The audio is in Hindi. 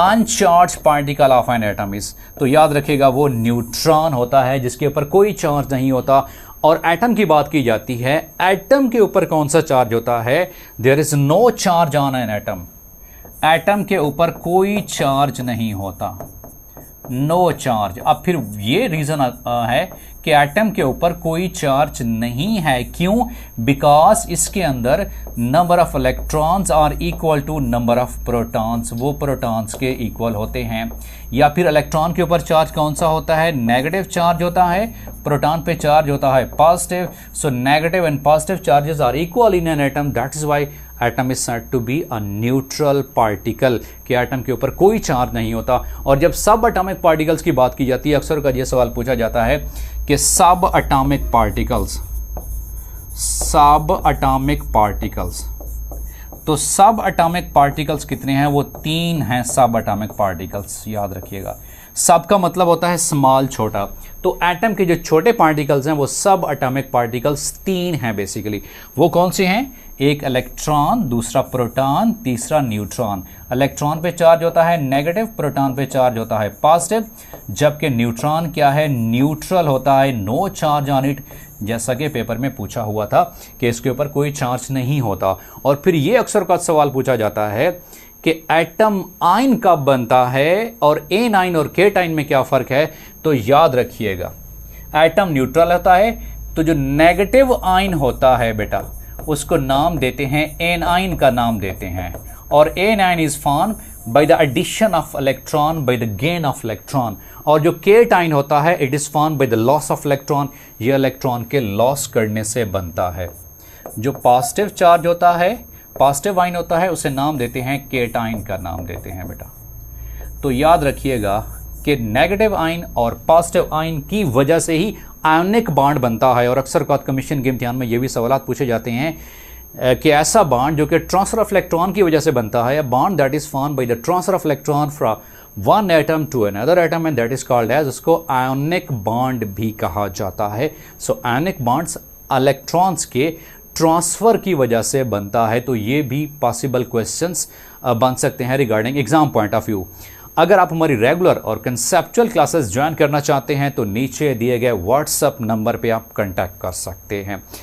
अनचार्ज particle of an atom is, तो याद रखिएगा वो न्यूट्रॉन होता है जिसके ऊपर कोई चार्ज नहीं होता। और एटम की बात की जाती है, एटम के ऊपर कौन सा चार्ज होता है? There is no charge on an atom. Atom के ऊपर कोई चार्ज नहीं होता, नो चार्ज। अब फिर ये रीज़न है कि एटम के ऊपर कोई चार्ज नहीं है, क्यों? बिकॉज इसके अंदर number of electrons are equal to number of protons, वो प्रोटॉन्स के इक्वल होते हैं। या फिर इलेक्ट्रॉन के ऊपर चार्ज कौन सा होता है? नेगेटिव चार्ज होता है, प्रोटॉन पे चार्ज होता है positive. So negative and positive charges are equal in an atom, that is why atom is said to be a neutral particle, कि एटम के ऊपर कोई चार्ज नहीं होता। और जब सब एटॉमिक पार्टिकल्स की बात की जाती है, अक्सर का ये सवाल पूछा जाता है कि सब एटॉमिक पार्टिकल्स, तो सब एटॉमिक पार्टिकल्स कितने हैं? वो 3 हैं सब एटॉमिक पार्टिकल्स, याद रखिएगा। सब का मतलब होता है स्मॉल, छोटा, तो एटम के जो छोटे पार्टिकल्स हैं वो सब एटॉमिक पार्टिकल्स 3 हैं बेसिकली। वो कौन से हैं? एक इलेक्ट्रॉन, दूसरा प्रोटॉन, तीसरा न्यूट्रॉन। इलेक्ट्रॉन पे चार्ज होता है नेगेटिव, प्रोटॉन पे चार्ज होता है पॉजिटिव, जबकि न्यूट्रॉन क्या है? न्यूट्रल होता है, नो चार्ज ऑन इट, जैसा कि पेपर में पूछा हुआ था कि इसके ऊपर कोई चार्ज नहीं होता। और फिर ये अक्सर का सवाल पूछा जाता है कि एटम आयन कब बनता है और एन आयन और केट आयन में क्या फ़र्क है? तो याद रखिएगा, एटम न्यूट्रल होता है, तो जो नेगेटिव आयन होता है बेटा उसको नाम देते हैं एन आयन का नाम देते हैं। और anion is form by the addition of electron by the gain of electron. और जो केट आयन होता है it is form by the loss of electron, ये इलेक्ट्रॉन के लॉस करने से बनता है। जो पॉजिटिव चार्ज होता है, पॉजिटिव आयन होता है, उसे नाम देते हैं केट आयन का नाम देते हैं बेटा। तो याद रखिएगा कि नेगेटिव आयन और पॉजिटिव आयन की वजह से ही आयनिक बॉन्ड बनता है। और अक्सर का कमीशन के इम्तिहान में ये भी सवाल पूछे जाते हैं कि ऐसा बॉन्ड जो कि ट्रांसफर ऑफ इलेक्ट्रॉन की वजह से बनता है, bond that is form by the transfer of electron from one atom to another atom and that is called as, उसको आयनिक बॉन्ड भी कहा जाता है। सो आयनिक बॉन्ड्स इलेक्ट्रॉन्स के ट्रांसफ़र की वजह से बनता है। तो ये भी पॉसिबल क्वेश्चंस बन सकते हैं regarding exam point of view. अगर आप हमारी रेगुलर और कंसेप्चुअल क्लासेस ज्वाइन करना चाहते हैं तो नीचे दिए गए व्हाट्सएप नंबर पे आप कांटेक्ट कर सकते हैं।